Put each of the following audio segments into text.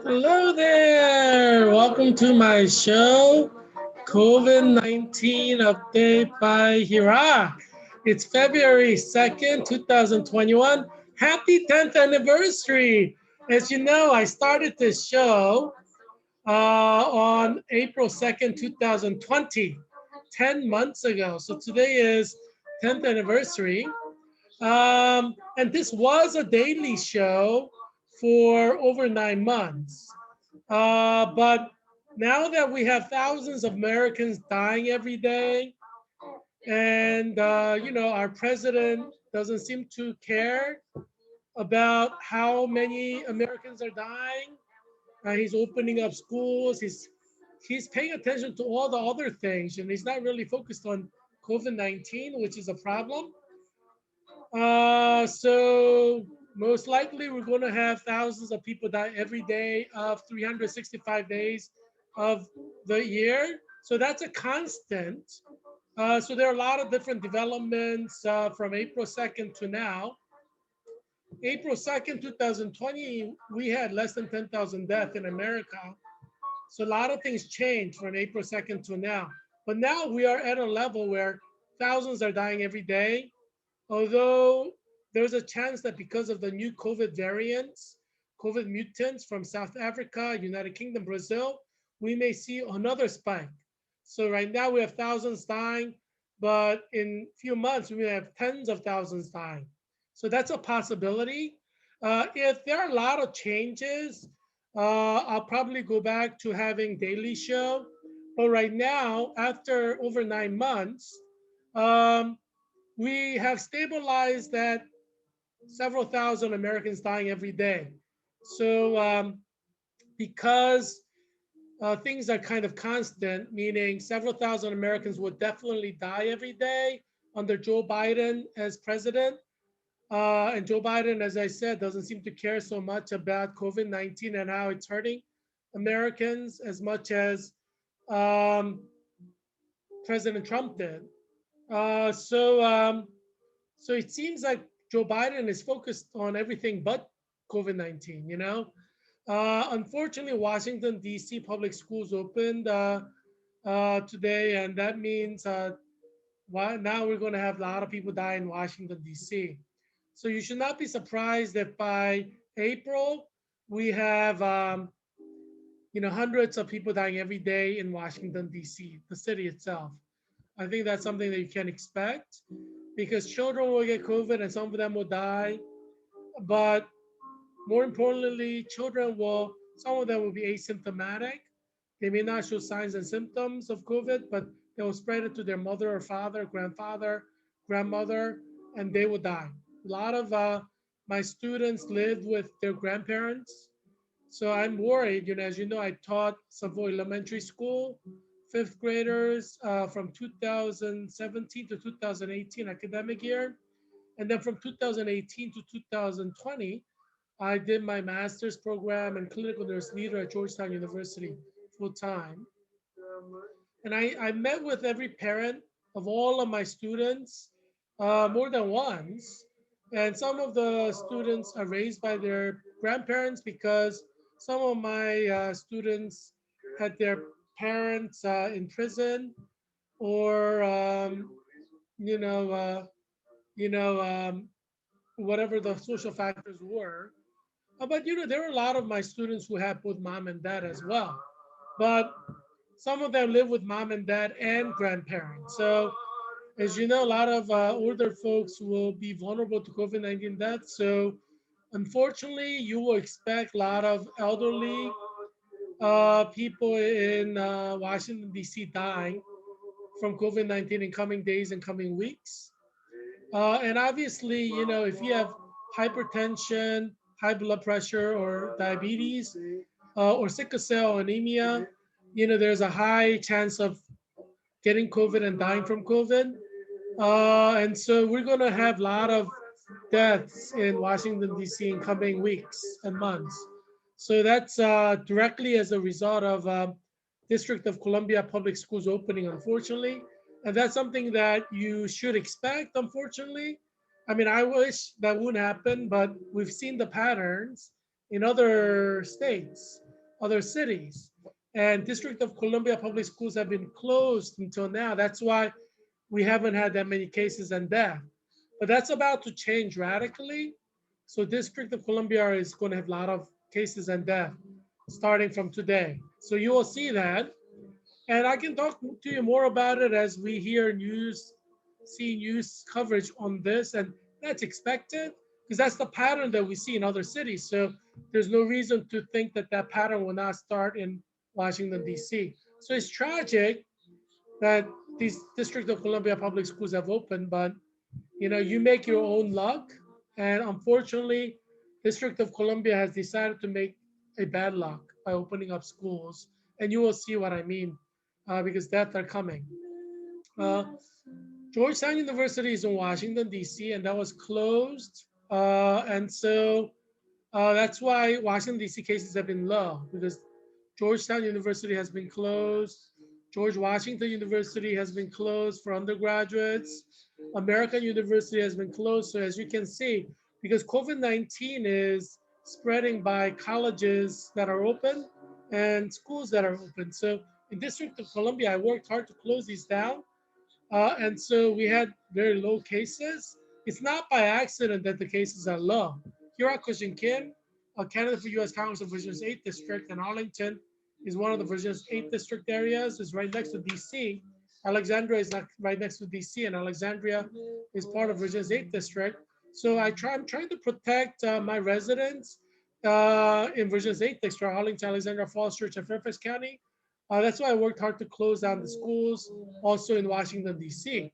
Hello there. Welcome to my show, COVID-19 Update by Heerak. It's February 2nd, 2021. Happy 10th anniversary. As you know, I started this show on April 2nd, 2020, 10 months ago. So today is 10th anniversary. And this was a daily show for over 9 months. But now that we have thousands of Americans dying every day, and our president doesn't seem to care about how many Americans are dying. He's opening up schools. He's paying attention to all the other things, and he's not really focused on COVID-19, which is a problem. So most likely we're going to have thousands of people die every day of 365 days of the year. So that's a constant. So there are a lot of different developments from April 2nd to now. April 2nd, 2020, we had less than 10,000 deaths in America. So a lot of things changed from April 2nd to now. But now we are at a level where thousands are dying every day. Although there's a chance that because of the new COVID variants, COVID mutants from South Africa, United Kingdom, Brazil, we may see another spike. So right now we have thousands dying, but in a few months we may have tens of thousands dying. So that's a possibility. If there are a lot of changes, I'll probably go back to having daily show. But right now, after over 9 months, um, we have stabilized at several thousand Americans dying every day. So because things are kind of constant, meaning several thousand Americans will definitely die every day under Joe Biden as president. And Joe Biden, as I said, doesn't seem to care so much about COVID-19 and how it's hurting Americans as much as um, President Trump did. Uh, so um, So it seems like Joe Biden is focused on everything but COVID-19, you know? Unfortunately, Washington, D.C. public schools opened today, and that means now we're going to have a lot of people die in Washington, D.C. So you should not be surprised if by April we have hundreds of people dying every day in Washington, D.C., the city itself. I think that's something that you can expect because children will get COVID and some of them will die. But more importantly, some of them will be asymptomatic. They may not show signs and symptoms of COVID, but they will spread it to their mother or father, grandfather, grandmother, and they will die. A lot of my students lived with their grandparents. So I'm worried, as you know, I taught Savoy Elementary School, fifth graders from 2017 to 2018 academic year. And then from 2018 to 2020, I did my master's program and clinical nurse leader at Georgetown University full time. And I met with every parent of all of my students more than once. And some of the students are raised by their grandparents because some of my students had their parents in prison or, you know, uh, you know, whatever the social factors were. But there were a lot of my students who had both mom and dad as well. But some of them live with mom and dad and grandparents. So, as you know, a lot of older folks will be vulnerable to COVID-19 deaths. So, unfortunately, you will expect a lot of elderly people in Washington, D.C. dying from COVID-19 in coming days and coming weeks. And obviously, if you have hypertension, high blood pressure, or diabetes, or sickle cell anemia, there's a high chance of getting COVID and dying from COVID. And so we're going to have a lot of deaths in Washington, D.C. in coming weeks and months. So that's directly as a result of District of Columbia Public Schools opening, unfortunately. And that's something that you should expect, unfortunately. I mean, I wish that wouldn't happen, but we've seen the patterns in other states. other cities. And District of Columbia public schools have been closed until now. That's why we haven't had that many cases and death. But that's about to change radically. So District of Columbia is going to have a lot of cases and death starting from today. So you will see that. And I can talk to you more about it as we hear news, see news coverage on this. And that's expected because that's the pattern that we see in other cities. So there's no reason to think that that pattern will not start in Washington, D.C. So it's tragic that these District of Columbia public schools have opened, but you make your own luck. And unfortunately, District of Columbia has decided to make a bad luck by opening up schools. And you will see what I mean because deaths are coming. Uh, Georgetown University is in Washington, D.C., and that was closed. And so that's why Washington, D.C. cases have been low because Georgetown University has been closed. George Washington University has been closed for undergraduates. American University has been closed. So as you can see, because COVID-19 is spreading by colleges that are open and schools that are open. So in District of Columbia, I worked hard to close these down. And so we had very low cases. It's not by accident that the cases are low. Heerak Christian Kim, a candidate for U.S. Congress of Virginia's 8th District, and Arlington is one of the Virginia's 8th District areas, is right next to D.C. Alexandria is not right next to D.C., and Alexandria is part of Virginia's 8th District. So I'm trying to protect my residents in Virginia's 8th District, Arlington, Alexandria, Falls Church, and Fairfax County. That's why I worked hard to close down the schools also in Washington, D.C.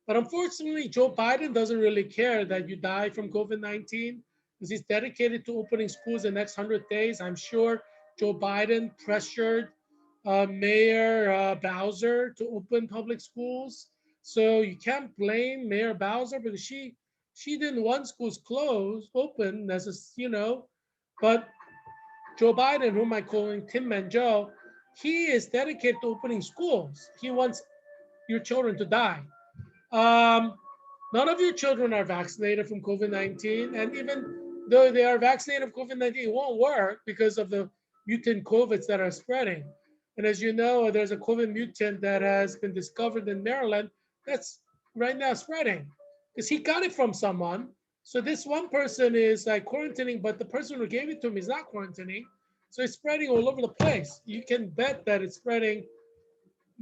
But unfortunately, Joe Biden doesn't really care that you die from COVID-19 because he's dedicated to opening schools the next 100 days. I'm sure Joe Biden pressured Mayor Bowser to open public schools. So you can't blame Mayor Bowser because she didn't want schools closed, open, but Joe Biden, whom I call him Tim and Joe, he is dedicated to opening schools. He wants your children to die. Um, None of your children are vaccinated from COVID-19, and even though they are vaccinated from COVID-19, it won't work because of the mutant COVIDs that are spreading. And as you know, there's a COVID mutant that has been discovered in Maryland that's right now spreading because he got it from someone. So this one person is like quarantining, but the person who gave it to him is not quarantining. So it's spreading all over the place. You can bet that it's spreading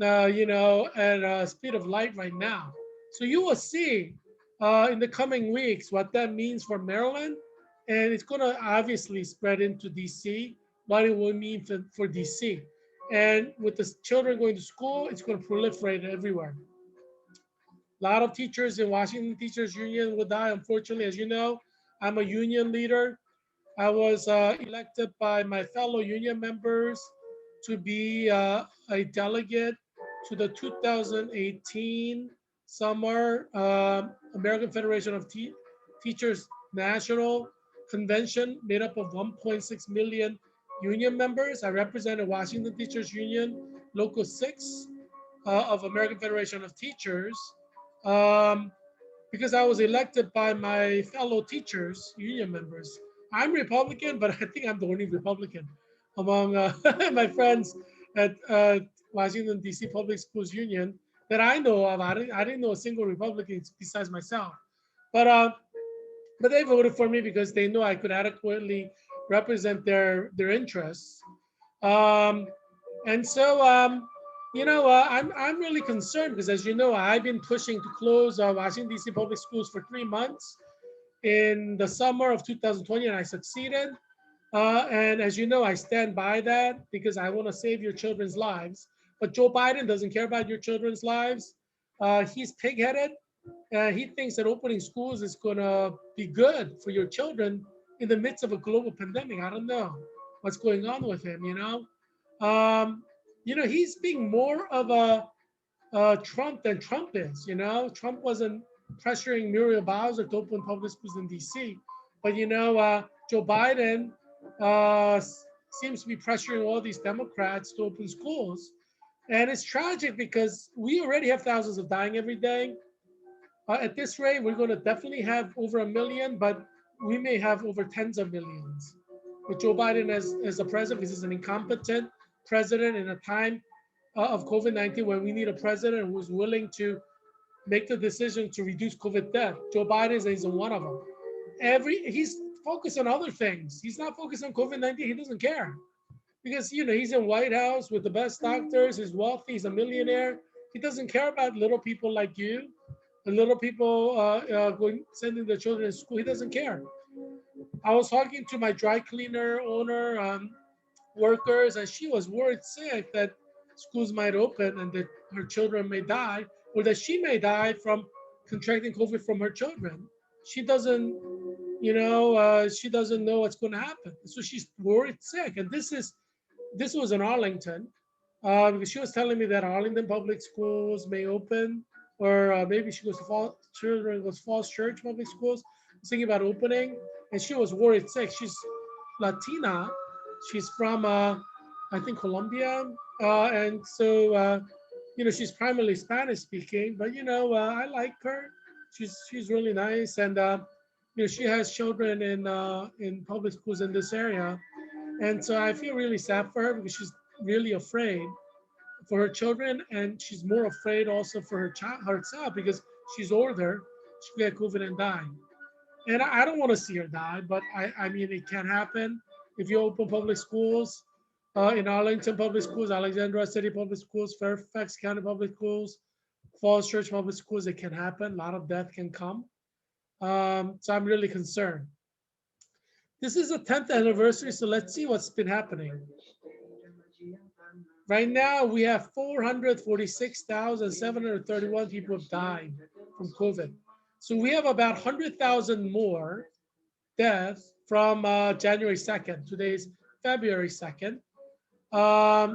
at a speed of light right now. So you will see in the coming weeks what that means for Maryland, and it's going to obviously spread into DC, what it will mean for DC. And with the children going to school, it's going to proliferate everywhere. A lot of teachers in Washington Teachers Union will die. Unfortunately, as you know, I'm a union leader. I was elected by my fellow union members to be a delegate to the 2018 summer American Federation of Teachers National Convention made up of 1.6 million union members. I represented Washington Teachers Union, Local 6 of American Federation of Teachers. Um, because I was elected by my fellow teachers, union members. I'm Republican, but I think I'm the only Republican among my friends at Washington, D.C. Public Schools Union that I know of. I didn't know a single Republican besides myself. But uh, but they voted for me because they know I could adequately represent their interests. Um, and so, I'm really concerned because, as you know, I've been pushing to close Washington D.C. public schools for 3 months in the summer of 2020, and I succeeded. And as you know, I stand by that because I want to save your children's lives. But Joe Biden doesn't care about your children's lives. He's pigheaded. He thinks that opening schools is going to be good for your children in the midst of a global pandemic. I don't know what's going on with him. Um, he's being more of a Trump than Trump is. Trump wasn't pressuring Muriel Bowser to open public schools in D.C., but Joe Biden seems to be pressuring all these Democrats to open schools, and it's tragic because we already have thousands of dying every day. At this rate, we're going to definitely have over a million, but we may have over tens of millions. with Joe Biden as the president, because he's an incompetent president in a time of COVID-19 where we need a president who's willing to make the decision to reduce COVID death. Joe Biden isn't one of them. He's focused on other things. He's not focused on COVID-19. He doesn't care because he's in White House with the best doctors. He's wealthy. He's a millionaire. He doesn't care about little people like you, the little people sending their children to school. He doesn't care. I was talking to my dry cleaner owner workers, and she was worried sick that schools might open and that her children may die, or that she may die from contracting COVID from her children. She doesn't, she doesn't know what's going to happen, so she's worried sick. And this was in Arlington, because she was telling me that Arlington public schools may open, or maybe she goes to Falls Church public schools, thinking about opening, and she was worried sick. She's Latina. She's from, I think, Colombia. And so, she's primarily Spanish speaking, but, I like her. She's really nice. And, she has children in public schools in this area. And so I feel really sad for her because she's really afraid for her children. And she's more afraid also for herself because she's older. She could get COVID and die. And I don't want to see her die, but I mean, it can happen. If you open public schools, in Arlington public schools, Alexandria City public schools, Fairfax County public schools, Falls Church public schools, it can happen. A lot of death can come. So I'm really concerned. This is the 10th anniversary, so let's see what's been happening. Right now, we have 446,731 people have died from COVID. So we have about 100,000 more deaths from January 2nd. Today's February 2nd.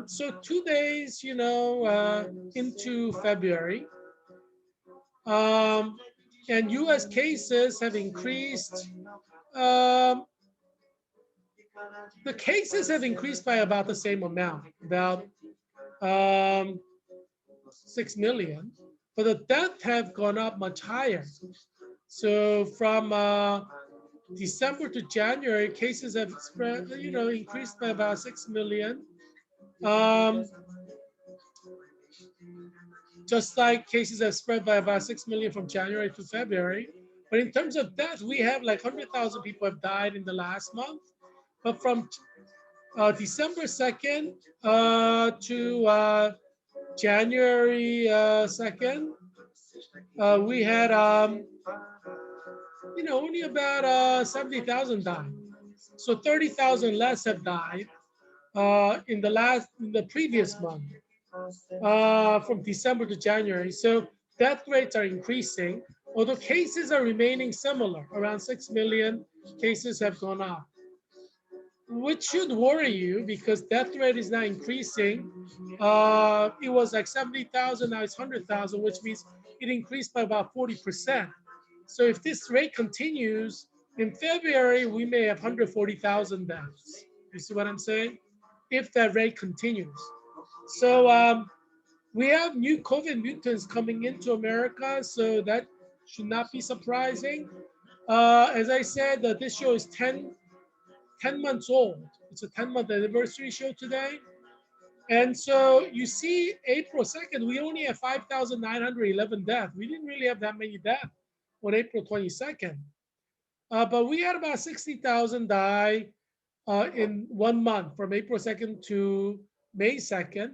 So 2 days, into February. And US cases have increased. The cases have increased by about the same amount, about 6 million, but the deaths have gone up much higher. So from December to January, cases have spread, increased by about 6 million. Just like cases have spread by about 6 million from January to February. But in terms of death, we have like 100,000 people have died in the last month. But from December 2nd to January 2nd, we had only about 70,000 died. So 30,000 less have died in the previous month, from December to January. So death rates are increasing, although cases are remaining similar. Around 6 million cases have gone up, which should worry you because death rate is now increasing. It was like 70,000, now it's 100,000, which means it increased by about 40%. So if this rate continues, in February, we may have 140,000 deaths. You see what I'm saying? If that rate continues. So we have new COVID mutants coming into America, so that should not be surprising. As I said, this show is 10 months old. It's a 10-month anniversary show today. And so you see, April 2nd, we only have 5,911 deaths. We didn't really have that many deaths on April 22nd. But we had about 60,000 die in 1 month from April 2nd to May 2nd.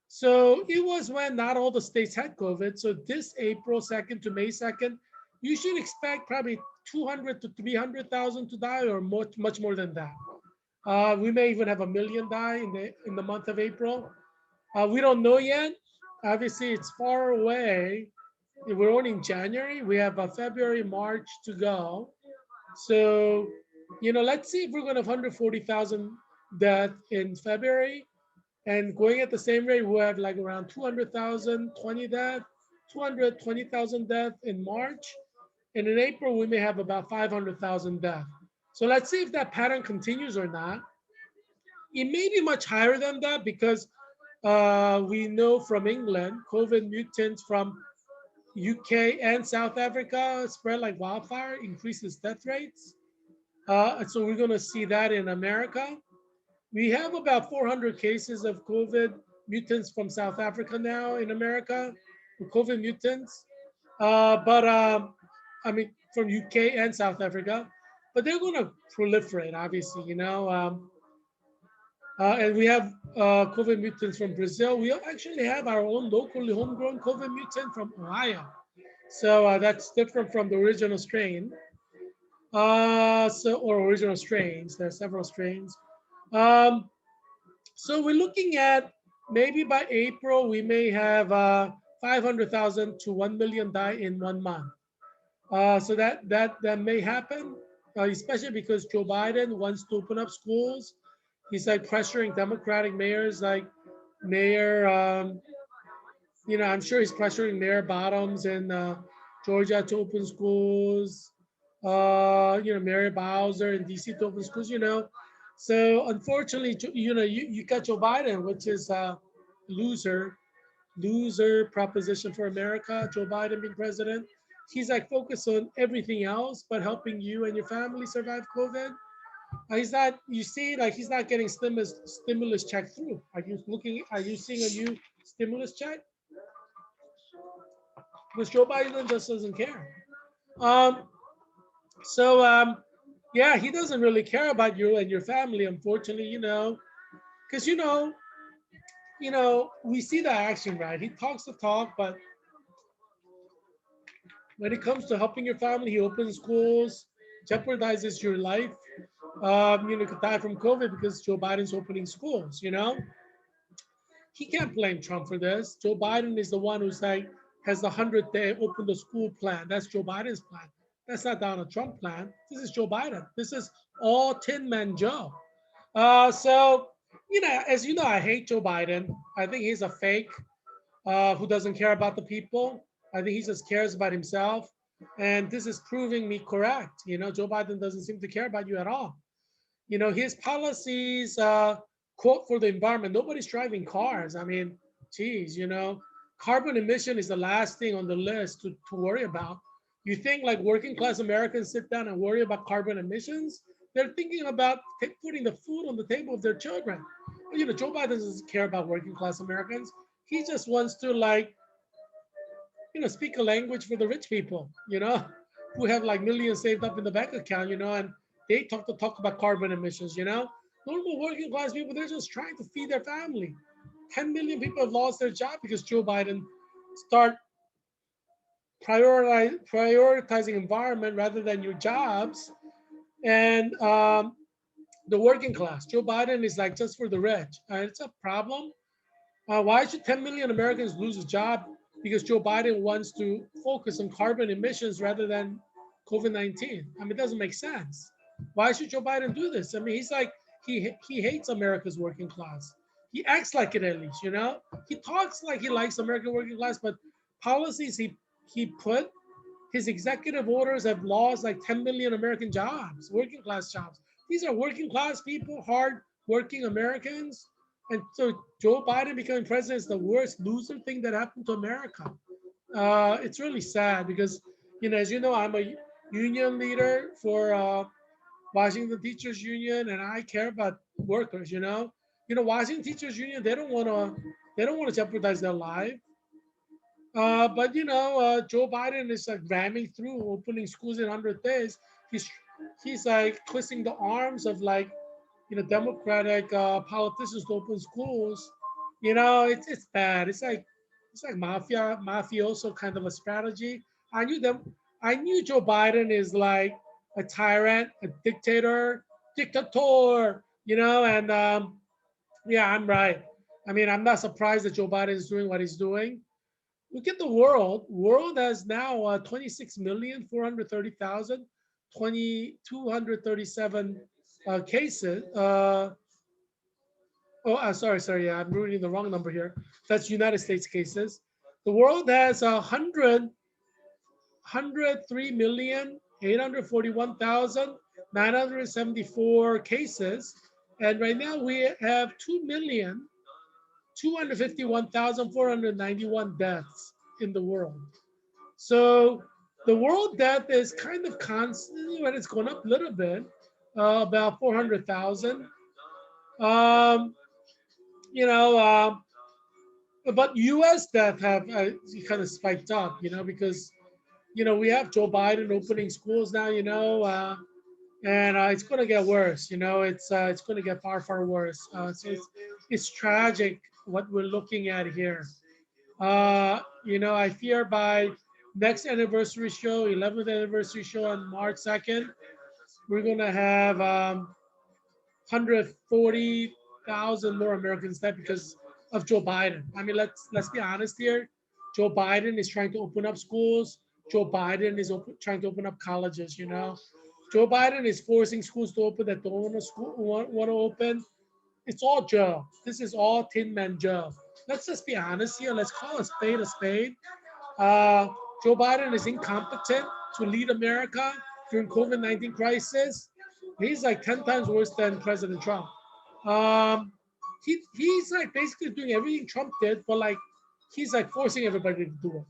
So it was when not all the states had COVID. So this April 2nd to May 2nd, you should expect probably 200 to 300,000 to die, or much more than that. We may even have 1 million die in the month of April. We don't know yet. Obviously, it's far away. We're only in January. We have February, March to go. So, let's see if we're going to have 140,000 deaths in February. And going at the same rate, we'll have like around 220,000 deaths in March. And in April, we may have about 500,000 deaths. So let's see if that pattern continues or not. It may be much higher than that because we know from England, COVID mutants from UK and South Africa spread like wildfire, increases death rates. So we're going to see that in America. We have about 400 cases of COVID mutants from South Africa now in America, COVID mutants. But I mean, from UK and South Africa, but they're going to proliferate, obviously, you know. And we have COVID mutants from Brazil. We actually have our own locally homegrown COVID mutant from Ohio. So that's different from the original strain. Or original strains. There are several strains. Um, so we're looking at maybe by April we may have 500,000 to 1 million die in 1 month. So that may happen, especially because Joe Biden wants to open up schools. He's like pressuring Democratic mayors, like Mayor, I'm sure he's pressuring Mayor Bottoms in Georgia to open schools. Mayor Bowser in DC to open schools. So unfortunately, you got Joe Biden, which is a loser proposition for America. Joe Biden being president, he's like focused on everything else but helping you and your family survive COVID. He's not. You see, like he's not getting stimulus check through. Are you seeing a new stimulus check? Because Joe Biden just doesn't care. Um, so yeah, he doesn't really care about you and your family, unfortunately. Because we see the action, right? He talks the talk, but when it comes to helping your family, he opens schools, jeopardizes your life. You could die from COVID because Joe Biden's opening schools. He can't blame Trump for this. Joe Biden is the one who's like has the 100-day open the school plan. That's Joe Biden's plan. That's not Donald Trump plan. This is Joe Biden. This is all Tin Man Joe. So as you know, I hate Joe Biden. I think he's a fake who doesn't care about the people. I think he just cares about himself. And this is proving me correct. Joe Biden doesn't seem to care about you at all. His policies, quote, for the environment, nobody's driving cars. I mean, geez, carbon emission is the last thing on the list to worry about. You think like working class Americans sit down and worry about carbon emissions? They're thinking about putting the food on the table of their children. Joe Biden doesn't care about working class Americans. He just wants to speak a language for the rich people, who have like millions saved up in the bank account, and they talk about carbon emissions, Normal working class people, they're just trying to feed their family. 10 million people have lost their job because Joe Biden start prioritizing environment rather than your jobs. And the working class, Joe Biden is like just for the rich. It's a problem. Why should 10 million Americans lose a job because Joe Biden wants to focus on carbon emissions rather than COVID-19? I mean, it doesn't make sense. Why should Joe Biden do this? I mean, he's like, he hates America's working class. He acts like it at least, He talks like he likes American working class, but policies he put, his executive orders have lost like 10 million American jobs, working class jobs. These are working class people, hard working Americans. And so Joe Biden becoming president is the worst loser thing that happened to America. It's really sad because, as you know, I'm a union leader for Washington Teachers Union, and I care about workers. Washington Teachers Union, they don't want to jeopardize their life. But Joe Biden is like ramming through opening schools in 100 days. He's like twisting the arms of like Democratic politicians to open schools. It's bad. It's like mafioso kind of a strategy. I knew them. I knew Joe Biden is like a tyrant, a dictator. And yeah, I'm right. I mean, I'm not surprised that Joe Biden is doing what he's doing. Look at the world. World has now 26,430,000, 237 cases. Sorry. Yeah, I'm reading the wrong number here. That's United States cases. The world has 103,841,974 cases. And right now we have 2,251,491 deaths in the world. So the world death is kind of constant, but it's going up a little bit. about 400,000. Um, you know, but U.S. death have kind of spiked up, because we have Joe Biden opening schools now, and it's going to get worse. It's going to get far far worse. So it's tragic what we're looking at here. I fear by next anniversary show, 11th anniversary show on March 2nd, we're going to have 140,000 more Americans dead because of Joe Biden. I mean, let's be honest here. Joe Biden is trying to open up schools. Joe Biden is trying to open up colleges. Joe Biden is forcing schools to open that don't want to open. It's all Joe. This is all Tin Man Joe. Let's just be honest here. Let's call a spade a spade. Uh, Joe Biden is incompetent to lead America during COVID-19 crisis. He's like 10 times worse than President Trump. Um, he's like basically doing everything Trump did, but like he's like forcing everybody to do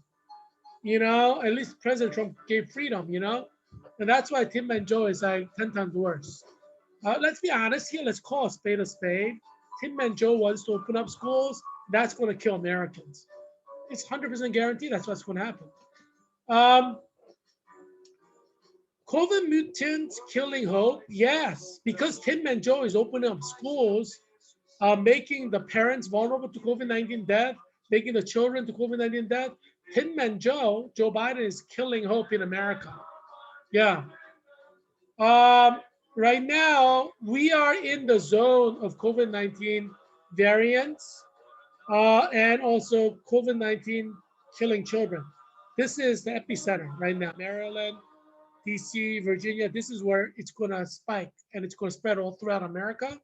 it. At least President Trump gave freedom, and that's why Tim and Joe is like 10 times worse. Let's be honest here. Let's call a spade a spade. Tim and Joe wants to open up schools. That's going to kill Americans. It's 100% guaranteed. That's what's going to happen. Um, COVID mutants killing hope? Yes, because Tim and Joe is opening up schools, making the parents vulnerable to COVID-19 death, making the children to COVID-19 death. Tim and Joe Biden is killing hope in America. Yeah. Um, right now, we are in the zone of COVID-19 variants and also COVID-19 killing children. This is the epicenter right now. Maryland, DC, Virginia, this is where it's going to spike and it's going to spread all throughout America.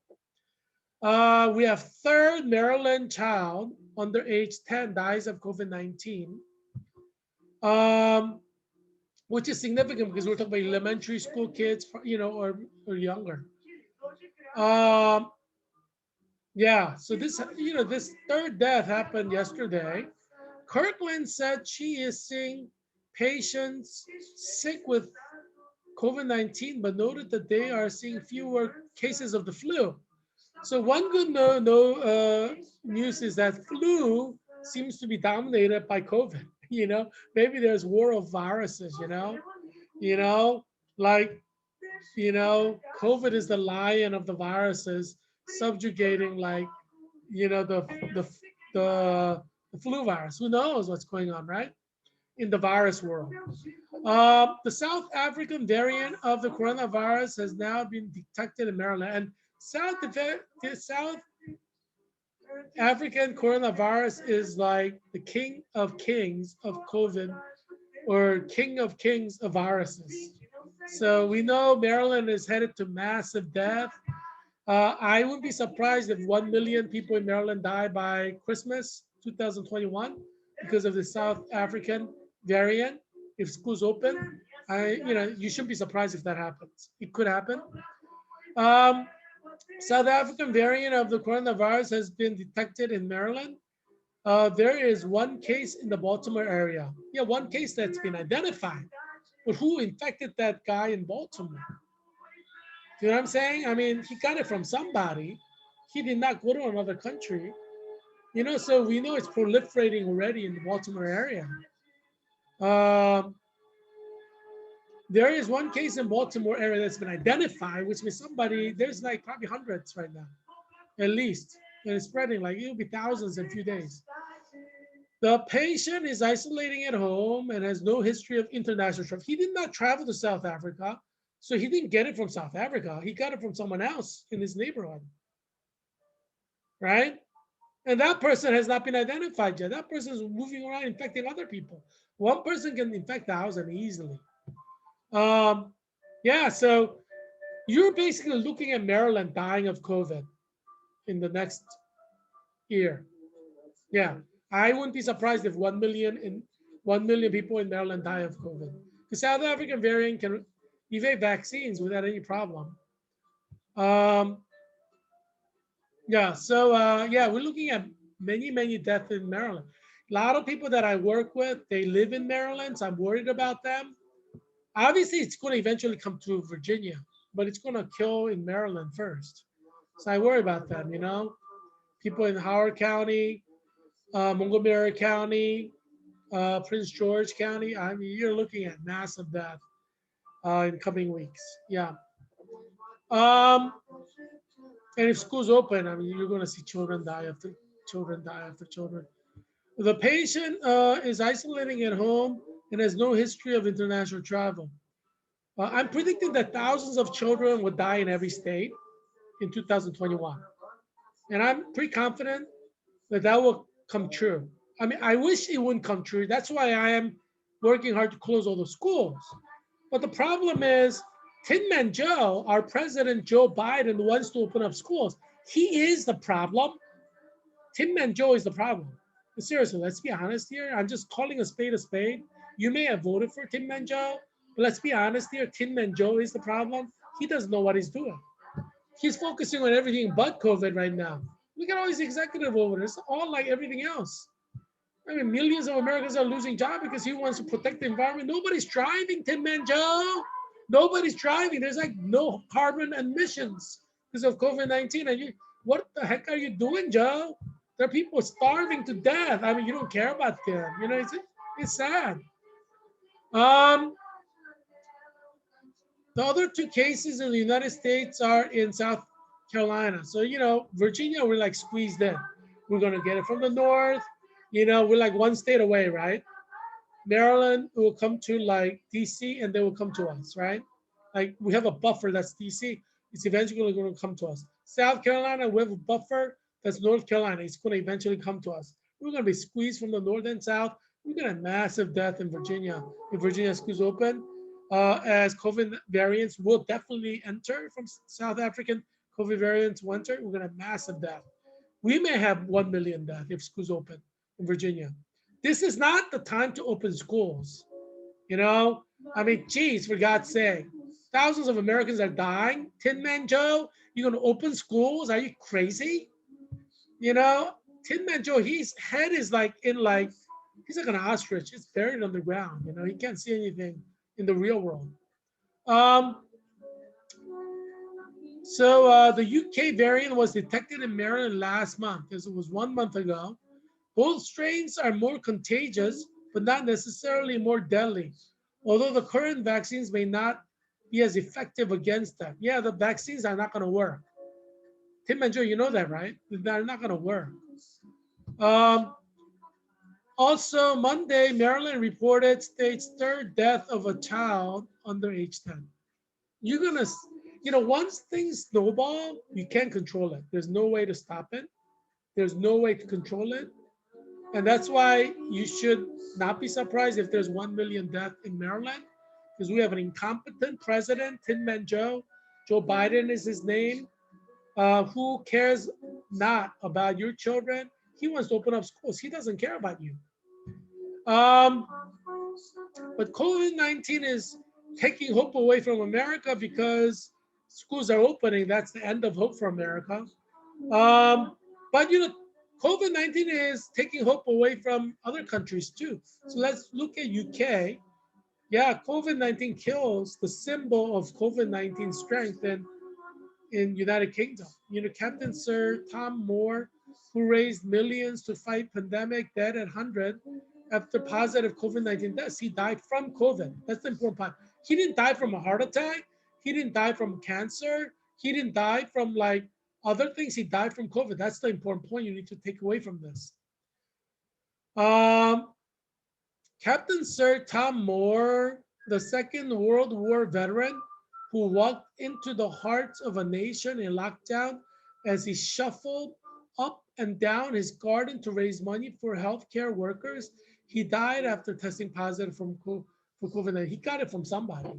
We have third Maryland child under age 10 dies of COVID-19, which is significant because we're talking about elementary school kids, or younger. Um, yeah, so this third death happened yesterday. Kirkland said she is seeing patients sick with COVID-19, but noted that they are seeing fewer cases of the flu. So one good news is that flu seems to be dominated by COVID. Maybe there's war of viruses. You know, like COVID is the lion of the viruses, subjugating like the the the flu virus. Who knows what's going on, right? In the virus world. The South African variant of the coronavirus has now been detected in Maryland. And the South African coronavirus is like the king of kings of COVID, or king of kings of viruses. So we know Maryland is headed to massive death. I wouldn't be surprised if 1 million people in Maryland die by Christmas 2021 because of the South African variant. If schools open, you shouldn't be surprised if that happens. It could happen. Um, South African variant of the coronavirus has been detected in Maryland. There is one case in the Baltimore area. Yeah, one case that's been identified. But who infected that guy in Baltimore? You know what I'm saying? I mean, he got it from somebody. He did not go to another country. So we know it's proliferating already in the Baltimore area. Um, there is one case in Baltimore area that's been identified, which means there's like probably hundreds right now, at least. And it's spreading, like it'll be thousands in a few days. The patient is isolating at home and has no history of international travel. He did not travel to South Africa, so he didn't get it from South Africa. He got it from someone else in his neighborhood, right? And that person has not been identified yet. That person is moving around infecting other people. One person can infect 1,000 easily. Yeah, so you're basically looking at Maryland dying of COVID in the next year. Yeah, I wouldn't be surprised if 1 million people in Maryland die of COVID. The South African variant can evade vaccines without any problem. Um, yeah, so yeah, we're looking at many deaths in Maryland. A lot of people that I work with, they live in Maryland, so I'm worried about them. Obviously, it's going to eventually come to Virginia. but it's gonna kill in Maryland first. So I worry about them, you know. People in Howard County, Montgomery County, Prince George County. I mean, you're looking at massive death in coming weeks. Yeah. Um, and if schools open, I mean, you're going to see children die after children die after children. The patient is isolating at home and has no history of international travel. I'm predicting that thousands of children will die in every state in 2021. And I'm pretty confident that that will come true. I mean, I wish it wouldn't come true. That's why I am working hard to close all the schools. But the problem is, Tin Man Joe, our president Joe Biden, wants to open up schools. He is the problem. Tin Man Joe is the problem. But seriously, let's be honest here. I'm just calling a spade a spade. You may have voted for Tin Man Joe, but let's be honest here. Tin Man Joe is the problem. He doesn't know what he's doing. He's focusing on everything but COVID right now. Look at all these executive orders, all like everything else. I mean, millions of Americans are losing jobs because he wants to protect the environment. Nobody's driving, Tin Man Joe. Nobody's driving. There's like no carbon emissions because of COVID-19. And you, what the heck are you doing, Joe? There are people starving to death. I mean, you don't care about them. You know, it's sad. Um, the other two cases in the United States are in South Carolina. So, you know, Virginia, we're like squeezed in. We're going to get it from the north. You know, we're like one state away, right? Maryland will come to like DC and they will come to us, right? Like we have a buffer that's DC. It's eventually going to come to us. South Carolina, we have a buffer that's North Carolina. It's going to eventually come to us. We're going to be squeezed from the north and south. We're going to have massive death in Virginia. If Virginia schools open, as COVID variants will definitely enter from South African COVID variants winter, we're going to have massive death. We may have 1 million death if schools open in Virginia. This is not the time to open schools. You know, I mean, geez, for God's sake, thousands of Americans are dying. Tin Man Joe, you're going to open schools? Are you crazy? You know, Tin Man Joe, his head is like in like, he's like an ostrich. It's buried underground. You know, he can't see anything in the real world. Um, so the UK variant was detected in Maryland last month. This was 1 month ago. Both strains are more contagious, but not necessarily more deadly, although the current vaccines may not be as effective against them. Yeah, the vaccines are not going to work. Tim and Joe, you know that, right? They're not going to work. Um, Also, Monday, Maryland reported state's third death of a child under age 10. You're going to, you know, once things snowball, you can't control it. There's no way to stop it. There's no way to control it. And that's why you should not be surprised if there's 1 million deaths in Maryland, because we have an incompetent president, Tin Man Joe. Joe Biden is his name, who cares not about your children. He wants to open up schools. He doesn't care about you. Um, but COVID-19 is taking hope away from America because schools are opening. That's the end of hope for America. But you know, COVID-19 is taking hope away from other countries too. So let's look at UK. Yeah, COVID-19 kills the symbol of COVID-19 strength in United Kingdom. You know, Captain Sir Tom Moore, who raised millions to fight pandemic, dead at 100 after positive COVID-19 deaths. He died from COVID. That's the important part. He didn't die from a heart attack. He didn't die from cancer. He didn't die from like other things. He died from COVID. That's the important point you need to take away from this. Captain Sir Tom Moore, the Second World War veteran who walked into the hearts of a nation in lockdown as he shuffled up and down his garden to raise money for healthcare workers. He died after testing positive for COVID-19. He got it from somebody,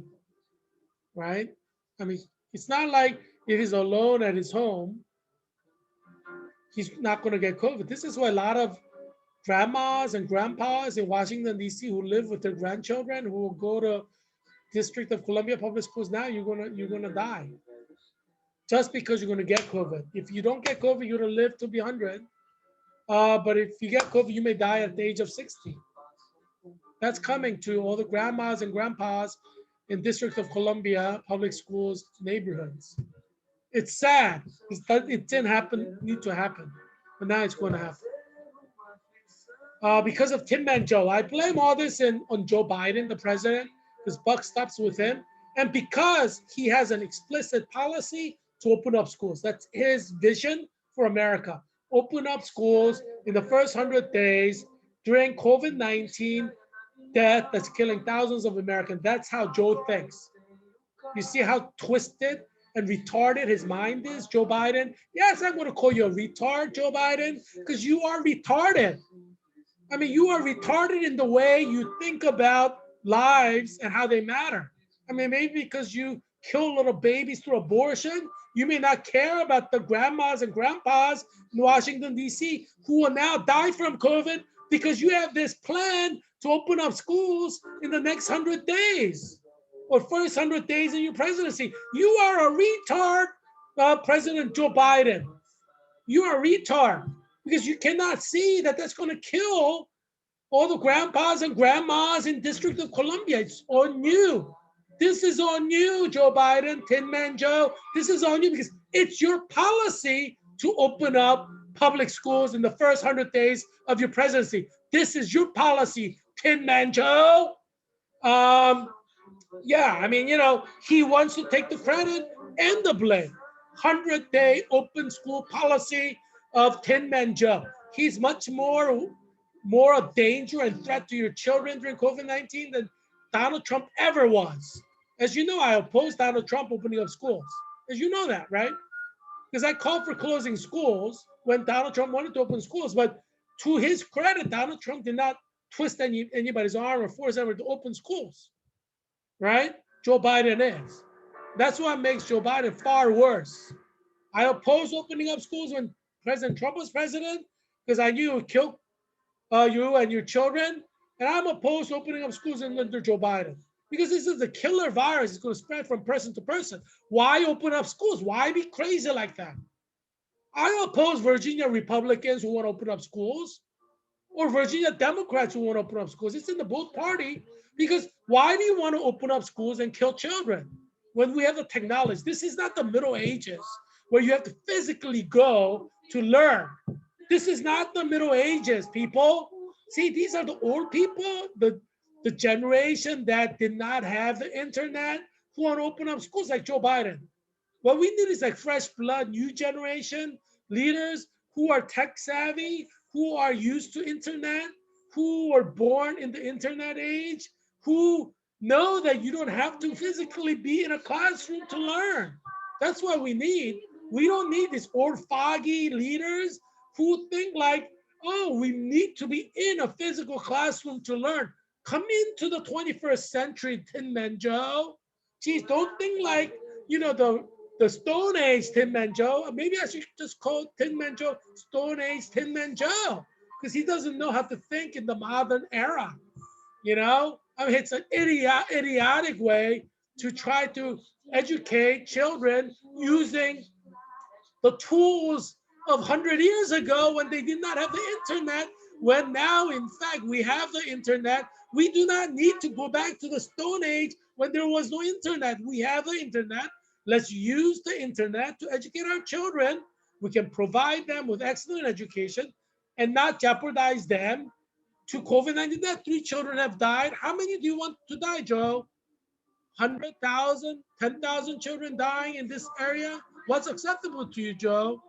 right? I mean, it's not like if he's alone at his home, he's not going to get COVID. This is why a lot of grandmas and grandpas in Washington, D.C. who live with their grandchildren who will go to District of Columbia Public Schools now, you're gonna die. Just because you're gonna get COVID. If you don't get COVID, you're gonna live to be 100. But if you get COVID, you may die at the age of 60. That's coming to all the grandmas and grandpas in District of Columbia public schools neighborhoods. It's sad. It didn't happen, need to happen, but now it's going to happen. Because of Tim and Joe. I blame all this on Joe Biden, the president, because buck stops with him. And because he has an explicit policy to open up schools. That's his vision for America. Open up schools in the first 100 days during COVID-19 death that's killing thousands of Americans. That's how Joe thinks. You see how twisted and retarded his mind is, Joe Biden? Yes, I'm going to call you a retard, Joe Biden, because you are retarded. I mean, you are retarded in the way you think about lives and how they matter. I mean, maybe because you kill little babies through abortion, you may not care about the grandmas and grandpas in Washington, D.C., who will now die from COVID because you have this plan to open up schools in the next 100 days or first 100 days in your presidency. You are a retard, President Joe Biden. You are a retard because you cannot see that that's going to kill all the grandpas and grandmas in District of Columbia. It's on you. This is on you, Joe Biden, Tin Man Joe. This is on you because it's your policy to open up public schools in the first 100 days of your presidency. This is your policy, Tin Man Joe. Yeah, I mean, he wants to take the credit and the blame. 100-day open school policy of Tin Man Joe. He's much more a danger and threat to your children during COVID-19 than Donald Trump ever was. As you know, I oppose Donald Trump opening up schools. As you know that, right? Because I called for closing schools when Donald Trump wanted to open schools. But to his credit, Donald Trump did not twist anybody's arm or force anyone to open schools, right? Joe Biden is. That's what makes Joe Biden far worse. I oppose opening up schools when President Trump was president because I knew it would kill you and your children. And I'm opposed to opening up schools under Joe Biden because this is a killer virus. It's going to spread from person to person. Why open up schools? Why be crazy like that? I oppose Virginia Republicans who want to open up schools or Virginia Democrats who want to open up schools. It's in the both party because why do you want to open up schools and kill children when we have the technology? This is not the Middle Ages where you have to physically go to learn. This is not the Middle Ages, people. See, these are the old people, the generation that did not have the internet who want to open up schools like Joe Biden. What we need is like fresh blood, new generation leaders who are tech savvy, who are used to internet, who were born in the internet age, who know that you don't have to physically be in a classroom to learn. That's what we need. We don't need these old foggy leaders who think like, oh, we need to be in a physical classroom to learn. Come into the 21st century, Tin Man Joe. Geez, don't think like, the Stone Age Tin Man Joe. Maybe I should just call Tin Man Joe Stone Age Tin Man Joe because he doesn't know how to think in the modern era. I mean, it's an idiotic way to try to educate children using the tools of 100 years ago when they did not have the internet, when now, in fact, we have the internet. We do not need to go back to the Stone Age when there was no internet. We have the internet. Let's use the internet to educate our children. We can provide them with excellent education and not jeopardize them to COVID-19 death. 3 children have died. How many do you want to die, Joe? 100,000, 10,000 children dying in this area? What's acceptable to you, Joe?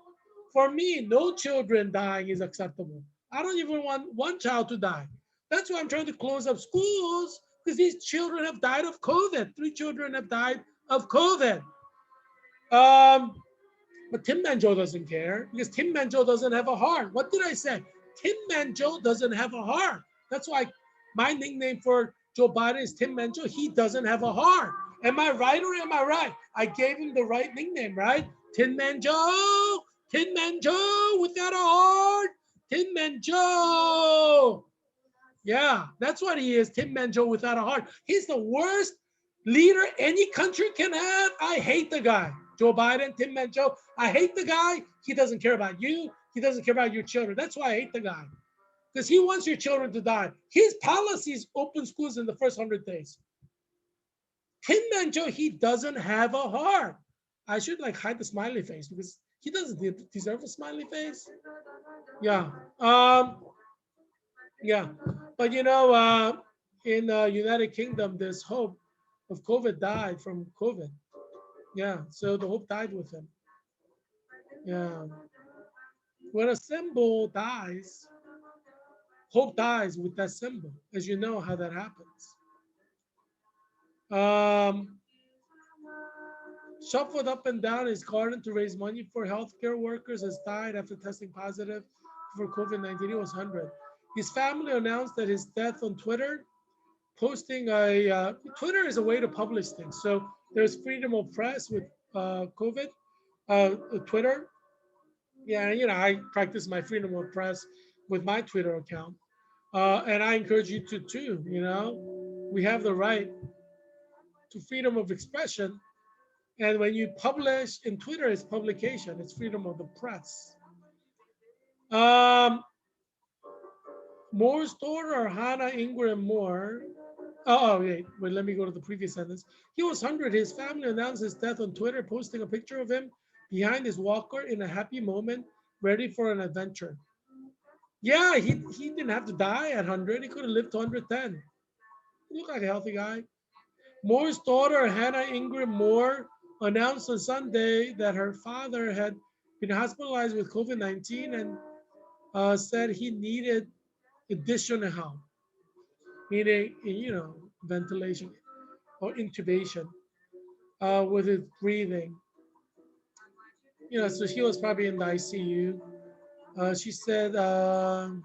For me, no children dying is acceptable. I don't even want one child to die. That's why I'm trying to close up schools because these children have died of COVID. 3 children have died of COVID. But Tim Man Joe doesn't care because Tim Man Joe doesn't have a heart. What did I say? Tim Man Joe doesn't have a heart. That's why my nickname for Joe Biden is Tim Man Joe. He doesn't have a heart. Am I right or am I right? I gave him the right nickname, right? Tin Man Joe. Tin Man Joe without a heart. Tin Man Joe. Yeah, that's what he is. Tin Man Joe without a heart. He's the worst leader any country can have. I hate the guy. Joe Biden, Tin Man Joe. I hate the guy. He doesn't care about you. He doesn't care about your children. That's why I hate the guy. Because he wants your children to die. His policies open schools in the first 100 days. Kim Manjo, he doesn't have a heart. I should like hide the smiley face because he doesn't deserve a smiley face. Yeah. Yeah. But in United Kingdom, there's hope of COVID died from COVID. Yeah. So the hope died with him. Yeah. When a symbol dies, hope dies with that symbol, as you know how that happens. Um, shuffled up and down his garden to raise money for healthcare workers has died after testing positive for COVID-19. He was 100. His family announced that his death on Twitter, posting Twitter is a way to publish things. So there's freedom of press with COVID, Twitter. Yeah, I practice my freedom of press with my Twitter account. And I encourage you to too, we have the right to freedom of expression. And when you publish in Twitter, it's publication, it's freedom of the press. Um, Moore's daughter, Hannah Ingram Moore. Wait, let me go to the previous sentence. He was 100. His family announced his death on Twitter, posting a picture of him behind his walker in a happy moment, ready for an adventure. Yeah, he didn't have to die at 100. He could have lived to 110. He looked like a healthy guy. Moore's daughter, Hannah Ingram Moore, announced on Sunday that her father had been hospitalized with COVID-19 and said he needed additional help, meaning, ventilation or intubation with his breathing. So she was probably in the ICU. She said that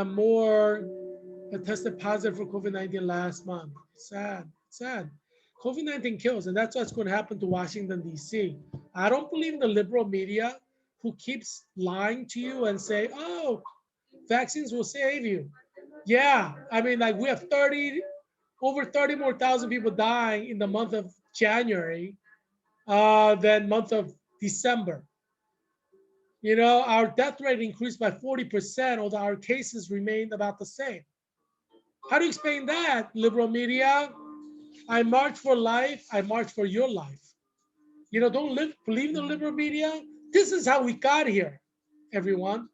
Moore tested positive for COVID-19 last month. Sad, sad. COVID-19 kills, and that's what's going to happen to Washington, D.C. I don't believe the liberal media who keeps lying to you and say, oh, vaccines will save you. Yeah, I mean, like we have over 30 more thousand people dying in the month of January than month of December. Our death rate increased by 40%, although our cases remained about the same. How do you explain that, liberal media? I march for life. I march for your life. Don't believe the liberal media. This is how we got here, everyone.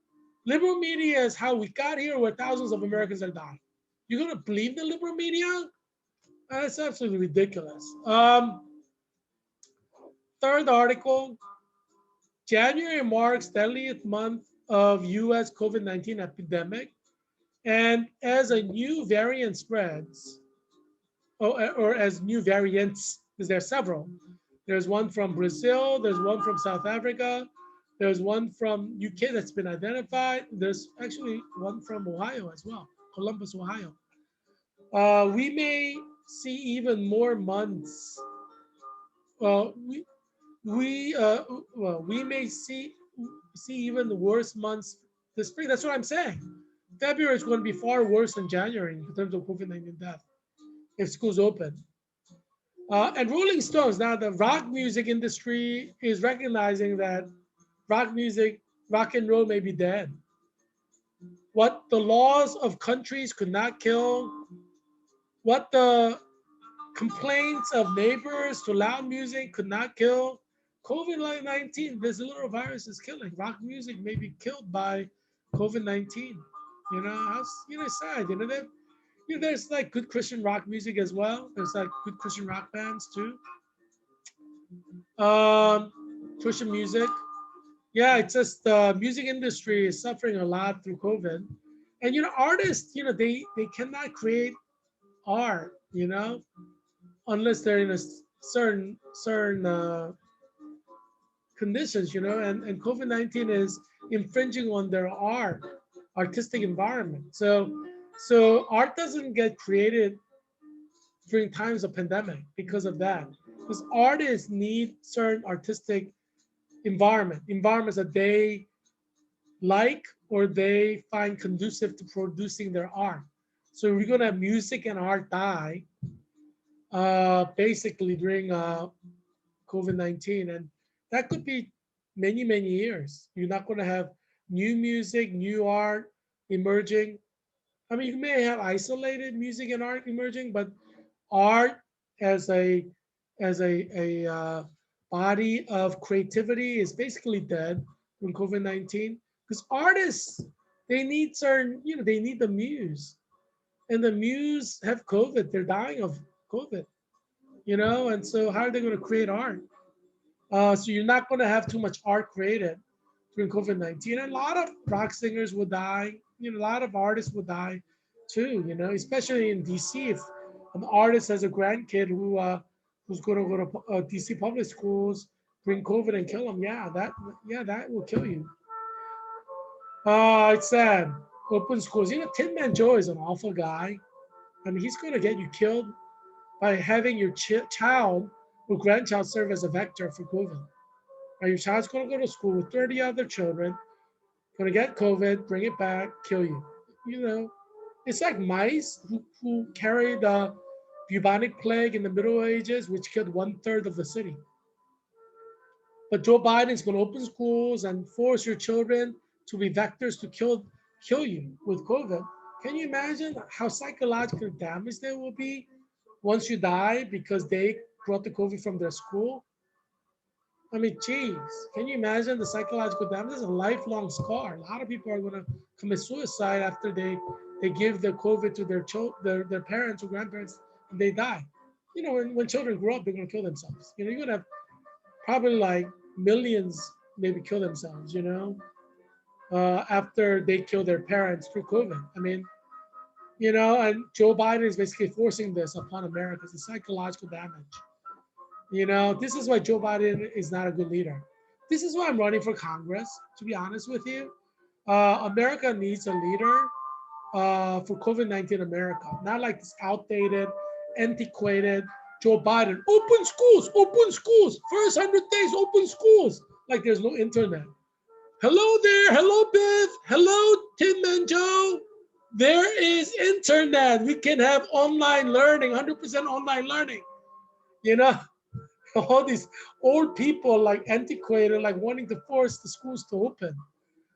Liberal media is how we got here, where thousands of Americans are dying. You're gonna believe the liberal media? That's absolutely ridiculous. Third article: January marks the deadliest month of U.S. COVID-19 epidemic, and as a new variant spreads, or as new variants, because there are several. There's one from Brazil, there's one from South Africa, there's one from UK that's been identified. There's actually one from Ohio as well, Columbus, Ohio. We may see even more months. Uh, we we we may see even worse months this spring. That's what I'm saying. February is going to be far worse than January in terms of COVID-19 death if schools open. And Rolling Stones, now the rock music industry is recognizing that rock music, rock and roll may be dead. What the laws of countries could not kill, what the complaints of neighbors to loud music could not kill, COVID-19, this little virus is killing. Rock music may be killed by COVID-19. It's sad. There's like good Christian rock music as well. There's like good Christian rock bands too. Um, Christian music. Yeah, it's just the music industry is suffering a lot through COVID. And artists, they cannot create art, unless they're in a certain conditions, and COVID-19 is infringing on their artistic environment. So art doesn't get created during times of pandemic because of that. Because artists need certain artistic environments that they like or they find conducive to producing their art. So we're gonna have music and art die basically during COVID-19, and that could be many years. You're not gonna have new music, new art emerging. I mean, you may have isolated music and art emerging, but art as a body of creativity is basically dead from COVID-19 because artists they need certain they need the muse and the muse have COVID, they're dying of COVID, and so how are they going to create art? So you're not going to have too much art created during COVID-19. And a lot of rock singers will die. A lot of artists will die too. Especially in DC, if an artist has a grandkid who's going to go to DC public schools, bring COVID and kill him, that will kill you. It's sad. Open schools. Tin Man Joe is an awful guy. I mean, he's going to get you killed by having your child or grandchild serve as a vector for COVID. Right? Your child's going to go to school with 30 other children, going to get COVID, bring it back, kill you. It's like mice who carried the bubonic plague in the Middle Ages, which killed 1/3 of the city. But Joe Biden is going to open schools and force your children to be vectors to kill you with COVID. Can you imagine how psychological damage there will be once you die because they brought the COVID from their school? I mean, geez, can you imagine the psychological damage? This is a lifelong scar. A lot of people are going to commit suicide after they give the COVID to their parents or grandparents and they die. When children grow up, they're going to kill themselves. You're going to have probably like millions maybe kill themselves, after they kill their parents through COVID. I mean, and Joe Biden is basically forcing this upon America. It's a psychological damage. This is why Joe Biden is not a good leader. This is why I'm running for Congress, to be honest with you. America needs a leader for COVID-19 America, not like this outdated, antiquated Joe Biden. Open schools. First 100 days, open schools. Like there's no internet. Hello there. Hello, Beth. Hello, Tin Man Joe. There is internet. We can have online learning, 100% online learning. All these old people like antiquated, like wanting to force the schools to open.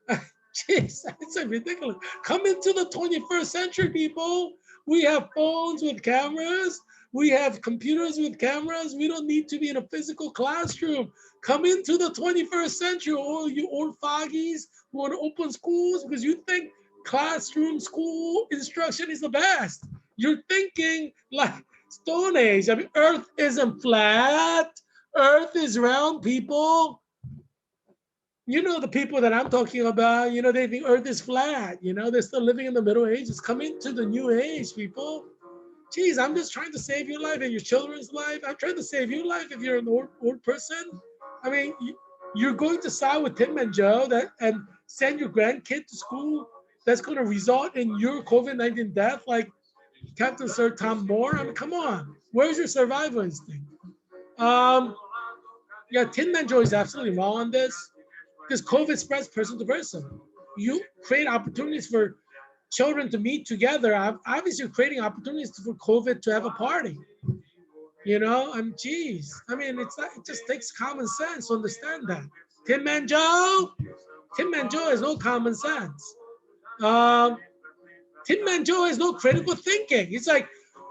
Jeez, it's so ridiculous. Come into the 21st century, people. We have phones with cameras. We have computers with cameras. We don't need to be in a physical classroom. Come into the 21st century, all you old foggies who want to open schools because you think classroom school instruction is the best. You're thinking like Stone Age. I mean, Earth isn't flat. Earth is round, people. The people that I'm talking about, they think Earth is flat. They're still living in the Middle Ages. Come into the New Age, people. Geez, I'm just trying to save your life and your children's life. I'm trying to save your life if you're an old person. I mean, you're going to side with Tim and Joe and send your grandkid to school that's going to result in your COVID-19 death like Captain Sir Tom Moore? I mean, come on. Where's your survival instinct? Yeah, Tin Man Joe is absolutely wrong on this because COVID spreads person to person. You create opportunities for children to meet together. Obviously, you're creating opportunities for COVID to have a party. Geez. I mean, it just takes common sense to understand that. Tin Man Joe has no common sense. Tin Man Joe has no critical thinking. It's like,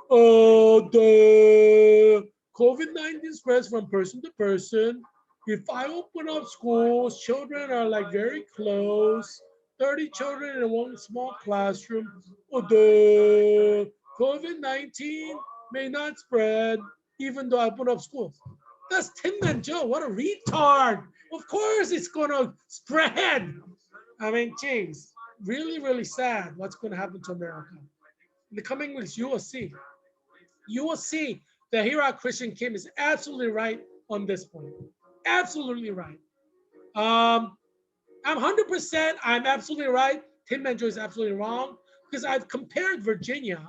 oh, the COVID-19 spreads from person to person. If I open up schools, children are like very close, 30 children in one small classroom. Oh, the COVID-19 may not spread even though I open up schools. That's Tin Man Joe. What a retard. Of course it's going to spread. I mean, geez, really, really sad what's going to happen to America. In the coming weeks, you will see. You will see that Heerak Christian Kim is absolutely right on this point. Absolutely right. I'm 100%, I'm absolutely right. Tim Menjo is absolutely wrong because I've compared Virginia,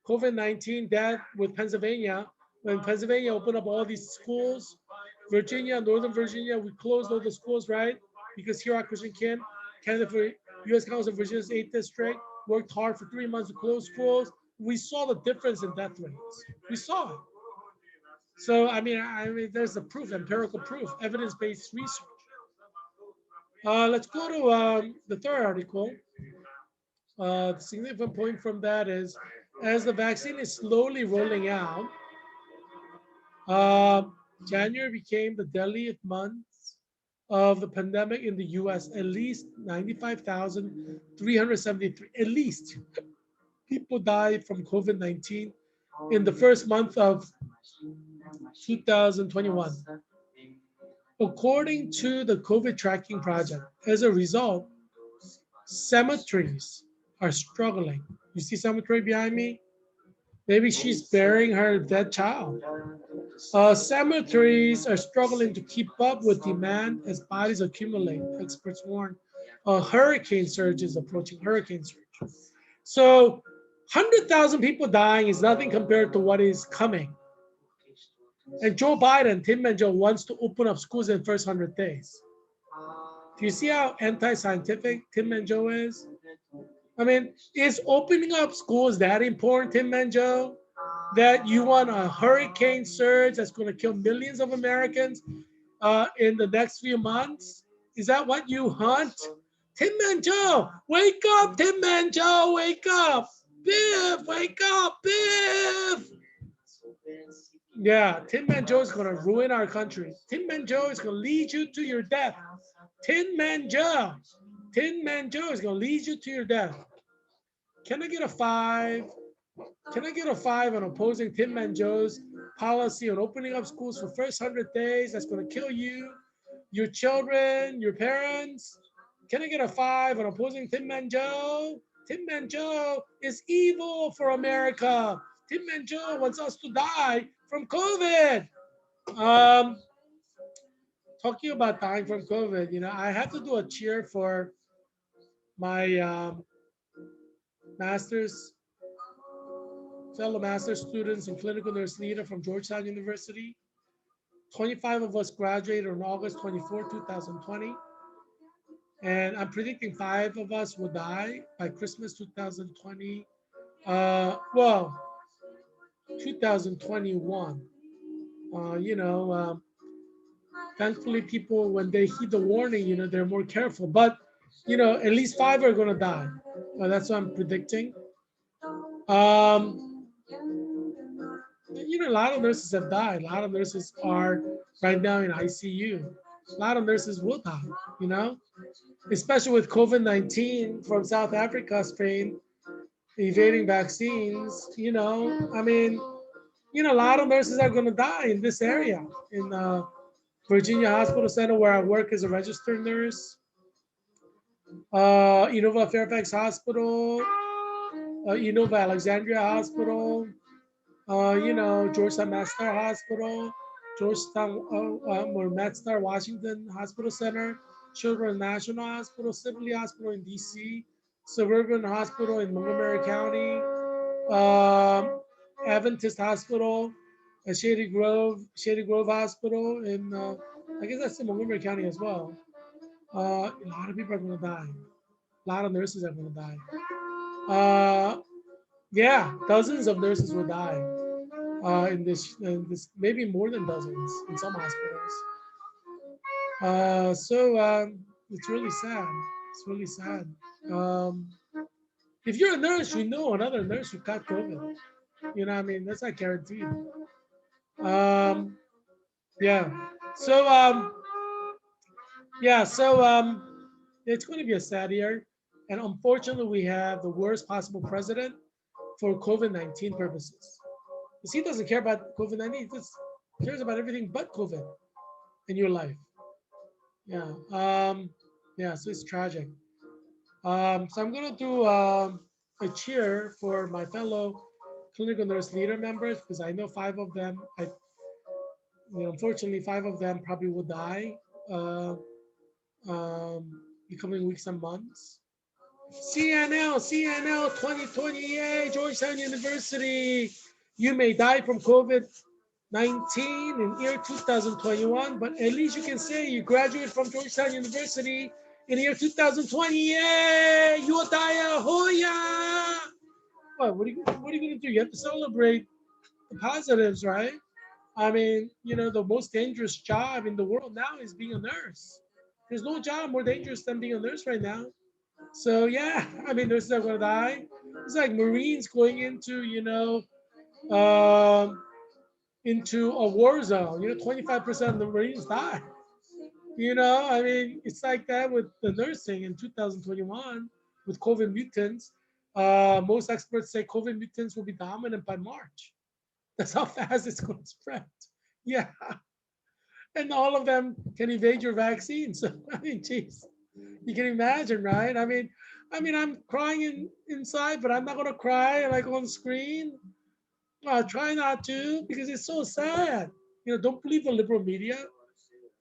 COVID-19 death with Pennsylvania. When Pennsylvania opened up all these schools, Virginia, Northern Virginia, we closed all the schools, right? Because Heerak Christian Kim, candidate for U.S. Council of Virginia's 8th District, worked hard for 3 months to close schools. We saw the difference in death rates. We saw it. So, I mean, there's the proof, empirical proof, evidence-based research. Let's go to the third article. The significant point from that is, as the vaccine is slowly rolling out, January became the deadliest month of the pandemic in the US. At least 95,373, at least, people died from COVID-19 in the first month of 2021. According to the COVID tracking project, as a result, cemeteries are struggling. You see cemetery behind me? Maybe she's burying her dead child. Cemeteries are struggling to keep up with demand as bodies accumulate. Experts warn a hurricane surge is approaching. Hurricane surge. So, 100,000 people dying is nothing compared to what is coming. And Joe Biden, Tim and Joe, wants to open up schools in the first 100 days. Do you see how anti-scientific Tim and Joe is? I mean, is opening up schools that important, Tim and Joe? That you want a hurricane surge that's going to kill millions of Americans in the next few months? Is that what you hunt? Tim and Joe, wake up, Tim and Joe, wake up. Biff, wake up, Biff. Yeah, Tim and Joe is going to ruin our country. Tim and Joe is going to lead you to your death. Tin Man Joe. Tin Man Joe is going to lead you to your death. Can I get a 5? Can I get a 5 on opposing Tim Man Joe's policy on opening up schools for first 100 days? That's going to kill you, your children, your parents. Can I get a 5 on opposing Tim Man Joe? Tim Man Joe is evil for America. Tim Man Joe wants us to die from COVID. Um, Talking about dying from COVID, I have to do a cheer for my master's, fellow master's students and clinical nurse leader from Georgetown University. 25 of us graduated on August 24, 2020. And I'm predicting 5 of us will die by Christmas 2020. 2021. Thankfully, people, when they heed the warning, they're more careful. But, at least 5 are going to die. That's what I'm predicting. Um, a lot of nurses have died. A lot of nurses are right now in ICU. A lot of nurses will die, especially with COVID-19 from South Africa, Spain, evading vaccines. A lot of nurses are going to die in this area, in Virginia Hospital Center, where I work as a registered nurse, Innova Fairfax Hospital, Innova Alexandria Hospital, Georgetown MedStar Hospital, Georgetown or MedStar Washington Hospital Center, Children's National Hospital, Sibley Hospital in DC, Suburban Hospital in Montgomery County, Adventist Hospital, Shady Grove Hospital in, I guess that's in Montgomery County as well. A lot of people are going to die. A lot of nurses are going to die. Yeah, dozens of nurses will die in this, maybe more than dozens in some hospitals. It's really sad. It's really sad. Um, if you're a nurse, you know another nurse who got COVID. That's not guaranteed. Um, yeah. So yeah. So it's going to be a sad year, and unfortunately, we have the worst possible president for COVID-19 purposes. Because he doesn't care about COVID-19, he just cares about everything but COVID in your life. Yeah. Yeah, so it's tragic. So I'm gonna do a cheer for my fellow clinical nurse leader members because I know 5 of them. Unfortunately, 5 of them probably will die uh, in coming weeks and months. CNL 2028, Georgetown University. You may die from COVID-19 in year 2021, but at least you can say you graduated from Georgetown University in the year 2020. Yay! You die, Hoya! What are you going to do? You have to celebrate the positives, right? The most dangerous job in the world now is being a nurse. There's no job more dangerous than being a nurse right now. So yeah, nurses are gonna die. It's like Marines going into, um, into a war zone. 25% of the Marines die. I mean, it's like that with the nursing in 2021 with COVID mutants. Most experts say COVID mutants will be dominant by March. That's how fast it's going to spread. Yeah, and all of them can evade your vaccine. So I mean, geez, you can imagine, right? I mean, I'm crying inside, but I'm not gonna cry like on screen. Try not to because it's so sad. Don't believe the liberal media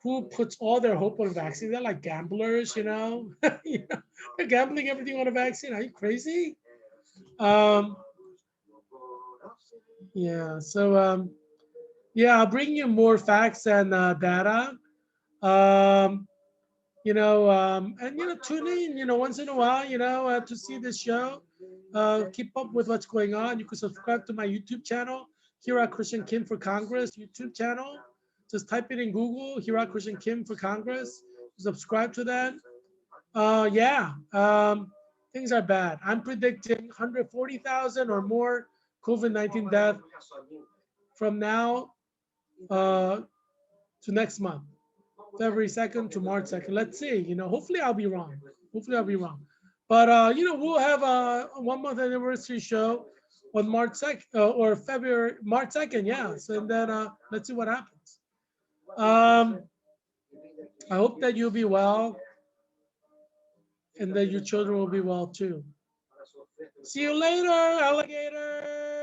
who puts all their hope on a vaccine. They're like gamblers. They're gambling everything on a vaccine. Are you crazy? Um, yeah. So yeah, I'll bring you more facts and data. Um, and tune in, once in a while, to see this show. Keep up with what's going on. You can subscribe to my YouTube channel, Heerak Christian Kim for Congress YouTube channel. Just type it in Google, Heerak Christian Kim for Congress. Subscribe to that. Yeah, things are bad. I'm predicting 140,000 or more COVID-19 death from now uh, to next month. February 2nd to March 2nd. Let's see. Hopefully I'll be wrong. Hopefully I'll be wrong. But we'll have a 1 month anniversary show on March 2nd or February March 2nd. Yeah. So and then let's see what happens. Um, I hope that you'll be well and that your children will be well too. See you later, alligator.